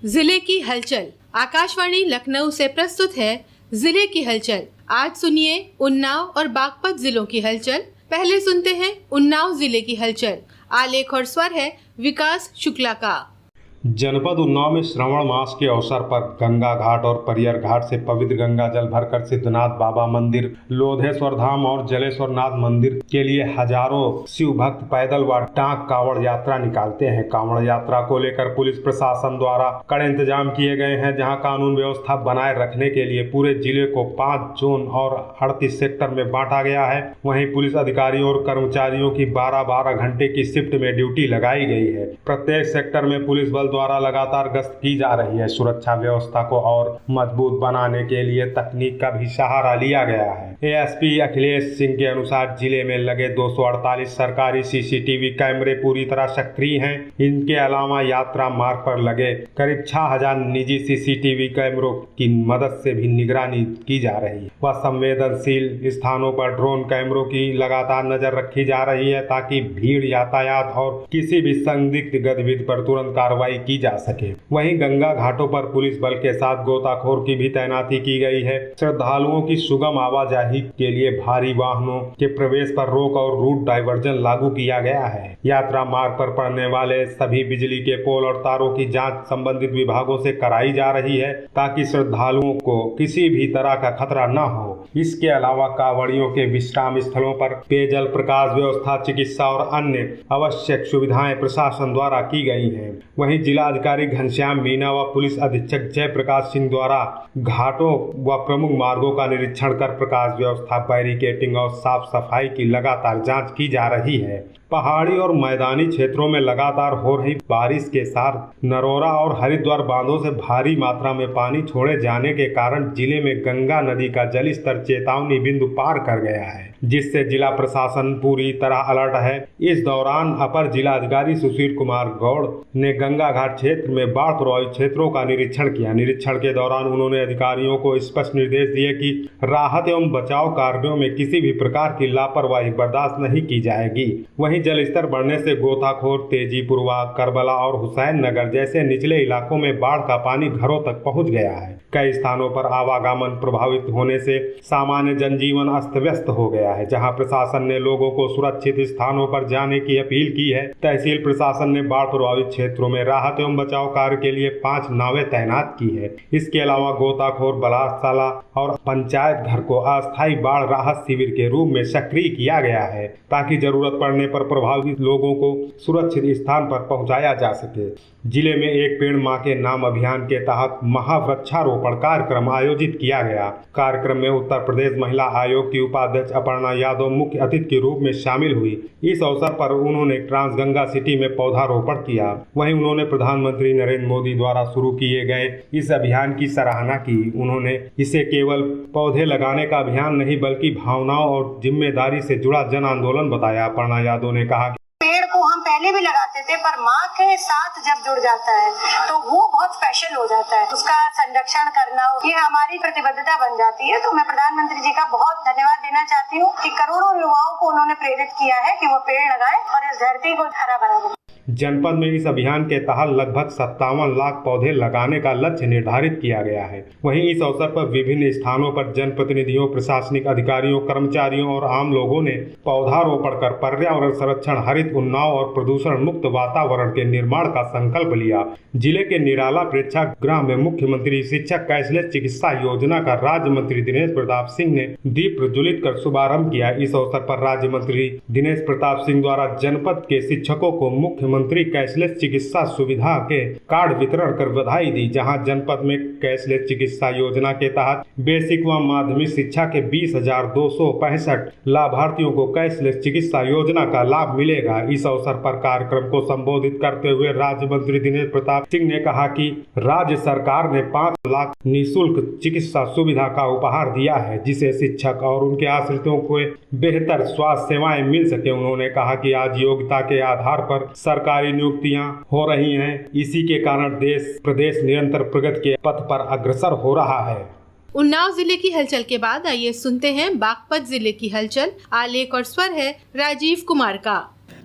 जिले की हलचल। आकाशवाणी लखनऊ से प्रस्तुत है जिले की हलचल। आज सुनिए उन्नाव और बागपत जिलों की हलचल। पहले सुनते हैं उन्नाव जिले की हलचल। आलेख और स्वर है विकास शुक्ला का। जनपद उन्नाव में श्रावण मास के अवसर पर गंगा घाट और परियर घाट से पवित्र गंगा जल भरकर सिद्धनाथ बाबा मंदिर, लोधेश्वर धाम और जलेश्वर नाथ मंदिर के लिए हजारों शिव भक्त पैदल व टांक कांवड़ यात्रा निकालते हैं। कांवड़ यात्रा को लेकर पुलिस प्रशासन द्वारा कड़े इंतजाम किए गए हैं, जहां कानून व्यवस्था बनाए रखने के लिए पूरे जिले को 5 जोन और 38 सेक्टर में बांटा गया है। वहीं पुलिस अधिकारियों और कर्मचारियों की 12-12 घंटे की शिफ्ट में ड्यूटी लगाई गई है। प्रत्येक सेक्टर में पुलिस बल द्वारा लगातार गश्त की जा रही है। सुरक्षा व्यवस्था को और मजबूत बनाने के लिए तकनीक का भी सहारा लिया गया है। एएसपी अखिलेश सिंह के अनुसार जिले में लगे 248 सरकारी सीसीटीवी कैमरे पूरी तरह सक्रिय हैं। इनके अलावा यात्रा मार्ग पर लगे करीब 6000 निजी सीसीटीवी कैमरों की मदद से भी निगरानी की जा रही है। वह संवेदनशील स्थानों पर ड्रोन कैमरों की लगातार नजर रखी जा रही है, ताकि भीड़, यातायात और किसी भी संदिग्ध गतिविधि पर तुरंत कार्रवाई की जा सके। वहीं गंगा घाटों पर पुलिस बल के साथ गोताखोर की भी तैनाती की गई है। श्रद्धालुओं की सुगम आवाजाही के लिए भारी वाहनों के प्रवेश पर रोक और रूट डाइवर्जन लागू किया गया है। यात्रा मार्ग पर पड़ने वाले सभी बिजली के पोल और तारों की जांच संबंधित विभागों से कराई जा रही है, ताकि श्रद्धालुओं को किसी भी तरह का खतरा न हो। इसके अलावा कांवड़ियों के विश्राम स्थलों पर पेयजल, प्रकाश व्यवस्था, चिकित्सा और अन्य आवश्यक सुविधाएं प्रशासन द्वारा की गई हैं। वहीं जिलाधिकारी घनश्याम मीना व पुलिस अधीक्षक जय प्रकाश सिंह द्वारा घाटों व प्रमुख मार्गों का निरीक्षण कर प्रकाश व्यवस्था, बैरिकेडिंग और साफ सफाई की लगातार जांच की जा रही है। पहाड़ी और मैदानी क्षेत्रों में लगातार हो रही बारिश के साथ नरोरा और हरिद्वार बांधों से भारी मात्रा में पानी छोड़े जाने के कारण जिले में गंगा नदी का जलस्तर चेतावनी बिंदु पार कर गया है, जिससे जिला प्रशासन पूरी तरह अलर्ट है। इस दौरान अपर जिलाधिकारी सुशील कुमार गौड़ ने गंगा घाट क्षेत्र में बाढ़ प्रभावित क्षेत्रों का निरीक्षण किया। निरीक्षण के दौरान उन्होंने अधिकारियों को स्पष्ट निर्देश दिए कि राहत एवं बचाव कार्यों में किसी भी प्रकार की लापरवाही बर्दाश्त नहीं की जाएगी। वहीं जलस्तर बढ़ने से गोताखोर, तेजीपुरवा, करबला और हुसैन नगर जैसे निचले इलाकों में बाढ़ का पानी घरों तक पहुंच गया है। कई स्थानों पर आवागमन प्रभावित होने से सामान्य जनजीवन अस्त व्यस्त हो गया है, जहां प्रशासन ने लोगों को सुरक्षित स्थानों पर जाने की अपील की है। तहसील प्रशासन ने बाढ़ प्रभावित क्षेत्रों में राहत एवं बचाव कार्य के लिए 5 नावें तैनात की है। इसके अलावा गोताखोर, बलाशाला और पंचायत घर को अस्थायी बाढ़ राहत शिविर के रूप में सक्रिय किया गया है, ताकि जरूरत पड़ने पर प्रभावित लोगों को सुरक्षित स्थान पर पहुंचाया जा सके। जिले में एक पेड़ मां के नाम अभियान के तहत महावृक्षारोपण कार्यक्रम आयोजित किया गया। कार्यक्रम में उत्तर प्रदेश महिला आयोग की उपाध्यक्ष अपर्णा यादव मुख्य अतिथि के रूप में शामिल हुई। इस अवसर पर उन्होंने ट्रांसगंगा सिटी में पौधारोपण किया। वहीं उन्होंने प्रधानमंत्री नरेंद्र मोदी द्वारा शुरू किए गए इस अभियान की सराहना की। उन्होंने इसे केवल पौधे लगाने का अभियान नहीं, बल्कि भावनाओं और जिम्मेदारी से जुड़ा जन आंदोलन बताया। अपर्णा यादव ने कहा, पेड़ को हम पहले भी लगाते थे, पर माँ के साथ जब जुड़ जाता है तो वो बहुत स्पेशल हो जाता है। उसका संरक्षण करना ये हमारी प्रतिबद्धता बन जाती है। तो मैं प्रधानमंत्री जी का बहुत धन्यवाद देना चाहती हूँ कि करोड़ों युवाओं को उन्होंने प्रेरित किया है कि वो पेड़ लगाएं और इस धरती को हरा भरा बनाएं। जनपद में इस अभियान के तहत लगभग 57 लाख पौधे लगाने का लक्ष्य निर्धारित किया गया है। वहीं इस अवसर पर विभिन्न स्थानों पर जनप्रतिनिधियों, प्रशासनिक अधिकारियों, कर्मचारियों और आम लोगों ने पौधारोपण कर पर्यावरण संरक्षण, हरित उन्नाव और प्रदूषण मुक्त वातावरण के निर्माण का संकल्प लिया। जिले के निराला प्रेक्षागृह में मुख्यमंत्री शिक्षक कैशलेस चिकित्सा योजना का राज्य मंत्री दिनेश प्रताप सिंह ने दीप प्रज्वलित कर शुभारंभ किया। इस अवसर पर राज्य मंत्री दिनेश प्रताप सिंह द्वारा जनपद के शिक्षकों को मुख्यमंत्री कैशलेस चिकित्सा सुविधा के कार्ड वितरण कर बधाई दी। जहां जनपद में कैशलेस चिकित्सा योजना के तहत बेसिक व माध्यमिक शिक्षा के 20,265 लाभार्थियों को कैशलेस चिकित्सा योजना का लाभ मिलेगा। इस अवसर पर कार्यक्रम को संबोधित करते हुए राज्य मंत्री दिनेश प्रताप सिंह ने कहा कि राज्य सरकार ने 5 लाख निःशुल्क चिकित्सा सुविधा का उपहार दिया है, जिसे शिक्षक और उनके आश्रितों को बेहतर स्वास्थ्य सेवाएं मिल सके। उन्होंने कहा कि आज योग्यता के आधार पर सरकारी नियुक्तियां हो रही हैं। इसी के कारण देश प्रदेश निरंतर प्रगति के पथ पर अग्रसर हो रहा है। उन्नाव जिले की हलचल के बाद आइए सुनते हैं बागपत जिले की हलचल। आलेख और स्वर है राजीव कुमार का।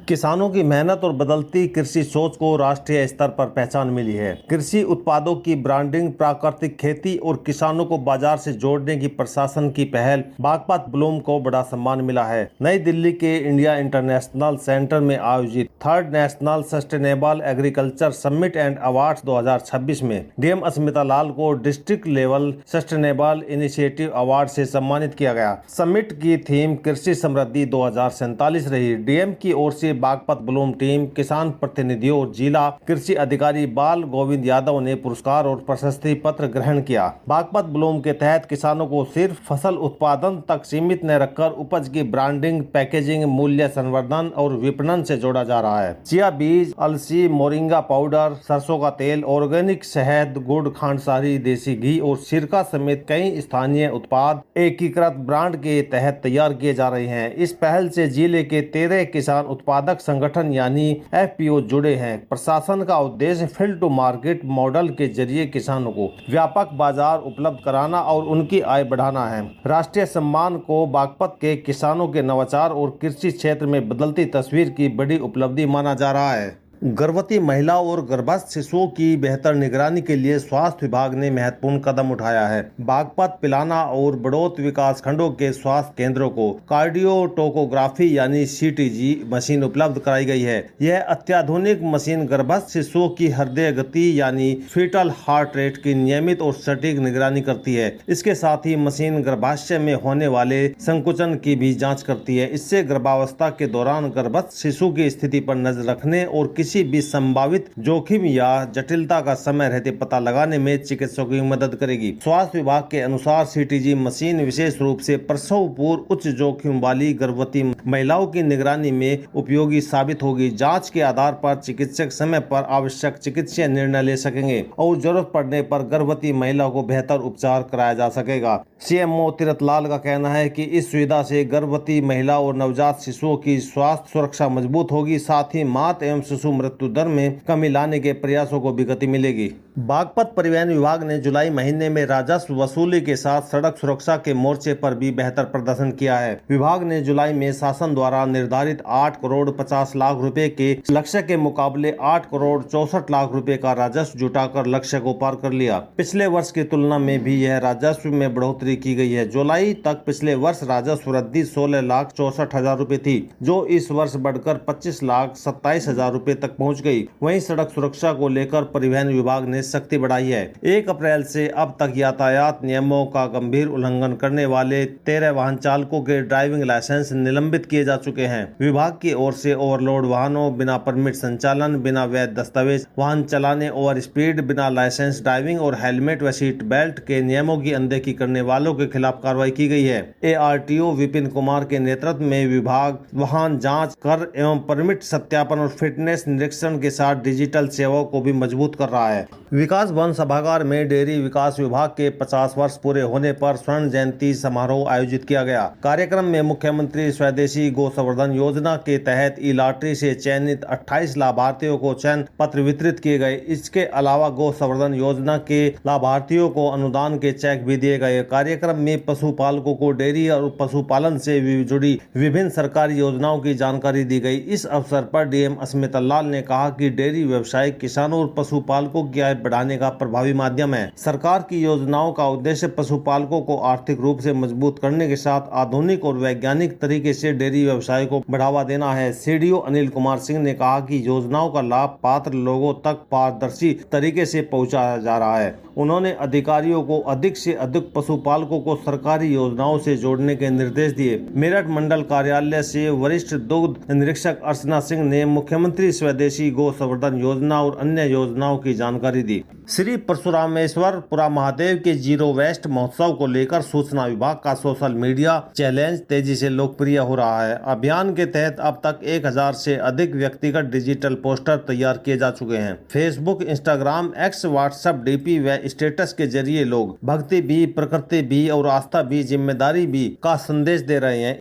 किसानों की मेहनत और बदलती कृषि सोच को राष्ट्रीय स्तर पर पहचान मिली है। कृषि उत्पादों की ब्रांडिंग, प्राकृतिक खेती और किसानों को बाजार से जोड़ने की प्रशासन की पहल बागपत ब्लूम को बड़ा सम्मान मिला है। नई दिल्ली के इंडिया इंटरनेशनल सेंटर में आयोजित 3rd national sustainable agriculture summit and awards 2026 में डीएम अस्मिता लाल को district level sustainable initiative award से सम्मानित किया गया। समिट की थीम कृषि समृद्धि 2047 रही। डीएम की ओर से बागपत ब्लूम टीम, किसान प्रतिनिधियों और जिला कृषि अधिकारी बाल गोविंद यादव ने पुरस्कार और प्रशस्ति पत्र ग्रहण किया। बागपत ब्लूम के तहत किसानों को सिर्फ फसल उत्पादन तक सीमित न रखकर उपज की ब्रांडिंग, पैकेजिंग, मूल्य संवर्धन और विपणन से जोड़ा जा रहा है। चिया बीज, अलसी, मोरिंगा पाउडर, सरसों का तेल, ऑर्गेनिक शहद, गुड़, खांडसारी, देसी घी और सिरका समेत कई स्थानीय उत्पाद एकीकृत ब्रांड के तहत तैयार किए जा रहे हैं। इस पहल से जिले के 13 किसान उत्पादक संगठन यानी एफपीओ जुड़े हैं। प्रशासन का उद्देश्य फील्ड टू मार्केट मॉडल के जरिए किसानों को व्यापक बाजार उपलब्ध कराना और उनकी आय बढ़ाना है। राष्ट्रीय सम्मान को बागपत के किसानों के नवाचार और कृषि क्षेत्र में बदलती तस्वीर की बड़ी उपलब्धि माना जा रहा है। गर्भवती महिला और गर्भस्थ शिशुओं की बेहतर निगरानी के लिए स्वास्थ्य विभाग ने महत्वपूर्ण कदम उठाया है। बागपत, पिलाना और बड़ौत विकास खंडों के स्वास्थ्य केंद्रों को कार्डियोटोकोग्राफी यानी सीटीजी मशीन उपलब्ध कराई गई है। यह अत्याधुनिक मशीन गर्भस्थ शिशुओं की हृदय गति यानी फीटल हार्ट रेट की नियमित और सटीक निगरानी करती है। इसके साथ ही मशीन गर्भाशय में होने वाले संकुचन की भी जाँच करती है। इससे गर्भावस्था के दौरान गर्भस्थ शिशु की स्थिति पर नजर रखने और किसी भी संभावित जोखिम या जटिलता का समय रहते पता लगाने में चिकित्सकों की मदद करेगी। स्वास्थ्य विभाग के अनुसार सीटीजी मशीन विशेष रूप से प्रसव पूर्व उच्च जोखिम वाली गर्भवती महिलाओं की निगरानी में उपयोगी साबित होगी। जांच के आधार पर चिकित्सक समय पर आवश्यक चिकित्सीय निर्णय ले सकेंगे और जरूरत पड़ने पर गर्भवती महिला को बेहतर उपचार कराया जा सकेगा। सीएमओ तीरथलाल का कहना है कि इस सुविधा से गर्भवती महिला और नवजात शिशुओं की स्वास्थ्य सुरक्षा मजबूत होगी। साथ ही मात एवं शिशु मृत्यु दर में कमी लाने के प्रयासों को भी गति मिलेगी। बागपत परिवहन विभाग ने जुलाई महीने में राजस्व वसूली के साथ सड़क सुरक्षा के मोर्चे पर भी बेहतर प्रदर्शन किया है। विभाग ने जुलाई में शासन द्वारा निर्धारित 8 करोड़ 50 लाख रुपए के लक्ष्य के मुकाबले 8 करोड़ 64 लाख रुपए का राजस्व जुटाकर लक्ष्य को पार कर लिया। पिछले वर्ष की तुलना में भी यह राजस्व में बढ़ोतरी की गई है। जुलाई तक पिछले वर्ष राजस्व वृद्धि 16,64,000 रुपए थी, जो इस वर्ष बढ़कर 25,27,000 रुपए तक पहुंच गई। वहीं सड़क सुरक्षा को लेकर परिवहन विभाग ने सख्ती बढ़ाई है। 1 अप्रैल से अब तक यातायात नियमों का गंभीर उल्लंघन करने वाले 13 वाहन चालकों के ड्राइविंग लाइसेंस निलंबित किए जा चुके हैं। विभाग की ओर से ओवरलोड वाहनों, बिना परमिट संचालन, बिना वैध दस्तावेज वाहन चलाने, ओवर स्पीड, बिना लाइसेंस ड्राइविंग और हेलमेट व सीट बेल्ट के नियमों की अनदेखी करने वालों के खिलाफ कार्रवाई की गई है। एआरटीओ विपिन कुमार के नेतृत्व में विभाग वाहन जाँच, कर एवं परमिट सत्यापन और फिटनेस निरीक्षण के साथ डिजिटल सेवाओं को भी मजबूत कर रहा है। विकास भवन सभागार में डेयरी विकास विभाग के 50 वर्ष पूरे होने पर स्वर्ण जयंती समारोह आयोजित किया गया। कार्यक्रम में मुख्यमंत्री स्वदेशी गौ संवर्धन योजना के तहत ई लॉटरी से चयनित 28 लाभार्थियों को चयन पत्र वितरित किए गए। इसके अलावा गौ संवर्धन योजना के लाभार्थियों को अनुदान के चेक भी दिए गए। कार्यक्रम में पशुपालकों को डेयरी और पशुपालन से जुड़ी विभिन्न सरकारी योजनाओं की जानकारी दी गई। इस अवसर पर डीएम अस्मिता लाल ने कहा कि डेयरी व्यवसाय किसानों और पशुपालकों की आय बढ़ाने का प्रभावी माध्यम है। सरकार की योजनाओं का उद्देश्य पशुपालकों को आर्थिक रूप से मजबूत करने के साथ आधुनिक और वैज्ञानिक तरीके से डेयरी व्यवसाय को बढ़ावा देना है। सीडीओ अनिल कुमार सिंह ने कहा कि योजनाओं का लाभ पात्र लोगों तक पारदर्शी तरीके से पहुंचाया जा रहा है। उन्होंने अधिकारियों को अधिक से अधिक पशुपालकों को सरकारी योजनाओं से जोड़ने के निर्देश दिए। मेरठ मंडल कार्यालय से वरिष्ठ दुग्ध निरीक्षक अर्चना सिंह ने मुख्यमंत्री स्वदेशी गौ संवर्धन योजना और अन्य योजनाओं की जानकारी दी। श्री परशुरामेश्वरपुरा महादेव के जीरो वेस्ट महोत्सव को लेकर सूचना विभाग का सोशल मीडिया चैलेंज तेजी से लोकप्रिय हो रहा है। अभियान के तहत अब तक 1000 से अधिक व्यक्तिगत डिजिटल पोस्टर तैयार किए जा चुके हैं। Facebook, Instagram, x, WhatsApp, DP व स्टेटस के जरिए लोग भक्ति भी, प्रकृति भी और आस्था भी, जिम्मेदारी भी का संदेश दे रहे हैं।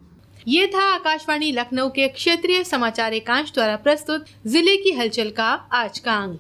ये था आकाशवाणी लखनऊ के क्षेत्रीय समाचार एकांश द्वारा प्रस्तुत जिले की हलचल का आज का अंक।